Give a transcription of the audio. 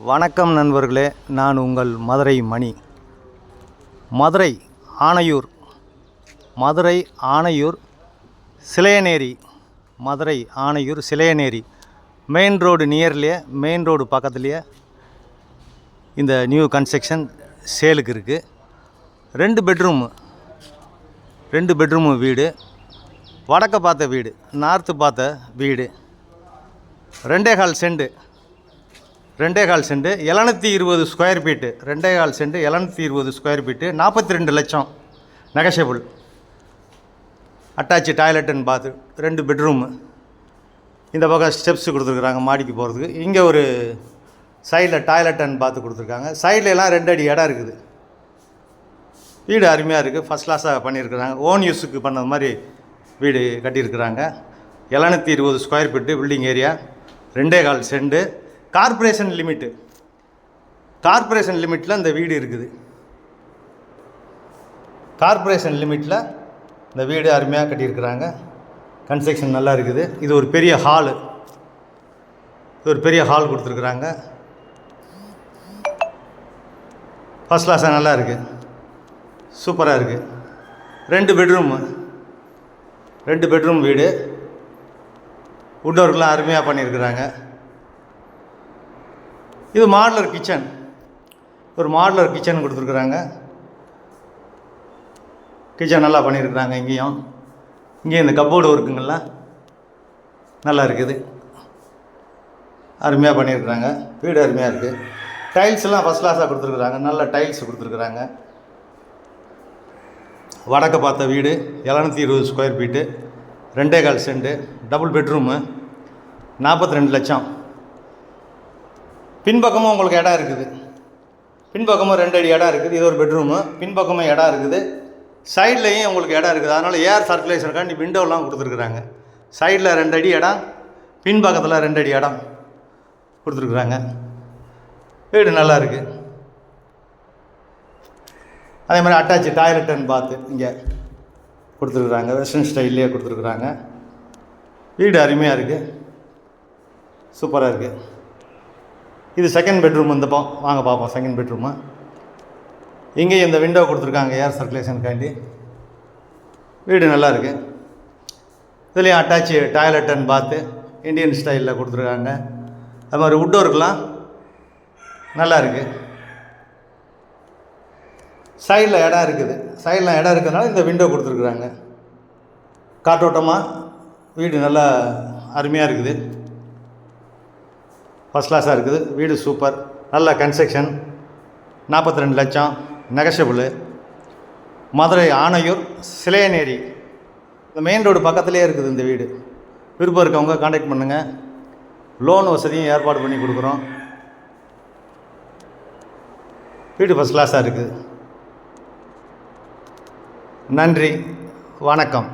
வணக்கம் நண்பர்களே, நான் உங்கள் மதுரை மணி. மதுரை ஆணையூர் சிலையநேரி, மதுரை ஆணையூர் சிலையநேரி மெயின் ரோடு நியர்லேயே, மெயின் ரோடு பக்கத்துலேயே இந்த நியூ கன்ஸ்ட்ரக்ஷன் சேலுக்கு இருக்குது. 2 பெட்ரூமு வீடு, வடக்க பார்த்த வீடு, நார்த்து பார்த்த வீடு, 2.25 cent, 720 square feet, 2.25 cent 720 square feet, 42 லட்சம் negotiable. Attach toilet and bathroom, 2 bedroom. இந்த பக்கம் ஸ்டெப்ஸ் கொடுத்துருக்குறாங்க மாடிக்கு போகிறதுக்கு. இங்கே ஒரு சைடில் டாய்லெட் அண்ட் பாத்து கொடுத்துருக்காங்க. சைட்லலாம் 2 அடி இடம் இருக்குது. வீடு அருமையாக இருக்குது, ஃபஸ்ட் கிளாஸாக பண்ணியிருக்கிறாங்க. ஓன் யூஸுக்கு பண்ணது மாதிரி வீடு கட்டியிருக்கிறாங்க. 720 square feet building area, 2.25 cent. Corporation லிமிட்டில் இந்த வீடு இருக்குது. கார்ப்பரேஷன் லிமிட்டில் இந்த வீடு அருமையாக கட்டியிருக்கிறாங்க. கன்ஸ்ட்ரக்ஷன் நல்லா இருக்குது. இது ஒரு பெரிய ஹாலு, கொடுத்துருக்குறாங்க. ஃபஸ்ட் கிளாஸாக நல்லா இருக்குது, சூப்பராக இருக்குது. 2 பெட்ரூம் வீடு, வுட் ஒர்க்லாம் அருமையாக பண்ணியிருக்கிறாங்க. இது மாடுலர் கிச்சன், ஒரு மாடுலர் கிச்சன் கொடுத்துருக்குறாங்க. கிச்சன் நல்லா பண்ணியிருக்கிறாங்க. இங்கேயும் இந்த கப்போர்டு ஒர்க்குங்கள்லாம் நல்லா இருக்குது, அருமையாக பண்ணியிருக்கிறாங்க. வீடு அருமையாக இருக்குது. டைல்ஸ்லாம் ஃபஸ்ட் கிளாஸாக கொடுத்துருக்குறாங்க. நல்ல டைல்ஸ் கொடுத்துருக்குறாங்க. வடக்க பார்த்த வீடு, 720 square feet, 2.25 cent, double bedroom, 42 லட்சம். பின்பக்கமும் உங்களுக்கு இடம் இருக்குது. பின்பக்கமும் 2 அடி இடம் இருக்குது. இது ஒரு பெட்ரூமு. பின்பக்கமும் இடம் இருக்குது. சைட்லேயும் உங்களுக்கு இடம் இருக்குது. அதனால் ஏர் சர்க்குலேஷனுக்காண்டி விண்டோலாம் கொடுத்துருக்குறாங்க. சைடில் 2 அடி இடம், பின்பக்கத்தில் 2 அடி இடம் கொடுத்துருக்குறாங்க. வீடு நல்லா இருக்குது. அதே மாதிரி அட்டாச்சு டாய்லெட் அண்ட் பாத்து இங்கே கொடுத்துருக்குறாங்க. வெஸ்டர்ன் ஸ்டைல்லே கொடுத்துருக்குறாங்க. வீடு அருமையாக இருக்குது, சூப்பராக இருக்குது. இது செகண்ட் பெட்ரூம். இந்த வாங்க பார்ப்போம் செகண்ட் பெட்ரூமு. இங்கேயும் இந்த விண்டோ கொடுத்துருக்காங்க ஏர் சர்க்குலேஷனுக்காண்டி. வீடு நல்லா இருக்குது. இதுலேயும் அட்டாச்சு டாய்லெட் அண்ட் பாத்து இந்தியன் ஸ்டைலில் கொடுத்துருக்காங்க. அது மாதிரி வுட் ஒர்க்லாம் நல்லா இருக்குது. சைடில் இடம் இருக்குது. சைடில் இடம் இருக்கிறதுனால இந்த விண்டோ கொடுத்துருக்குறாங்க. காற்றோட்டமாக வீடு நல்லா அருமையாக இருக்குது. ஃபஸ்ட் கிளாஸாக இருக்குது. வீடு சூப்பர், நல்ல கன்ஸ்ட்ரக்ஷன். 42 லட்சம் நெகஷியபிள். மதுரை ஆணையூர் சிலையநேரி, இந்த மெயின் ரோடு பக்கத்துலேயே இருக்குது இந்த வீடு. விருப்பம் இருக்கவங்க கான்டாக்ட் பண்ணுங்கள். லோன் வசதியும் ஏற்பாடு பண்ணி கொடுக்குறோம். வீடு ஃபஸ்ட் கிளாஸாக இருக்குது. நன்றி, வணக்கம்.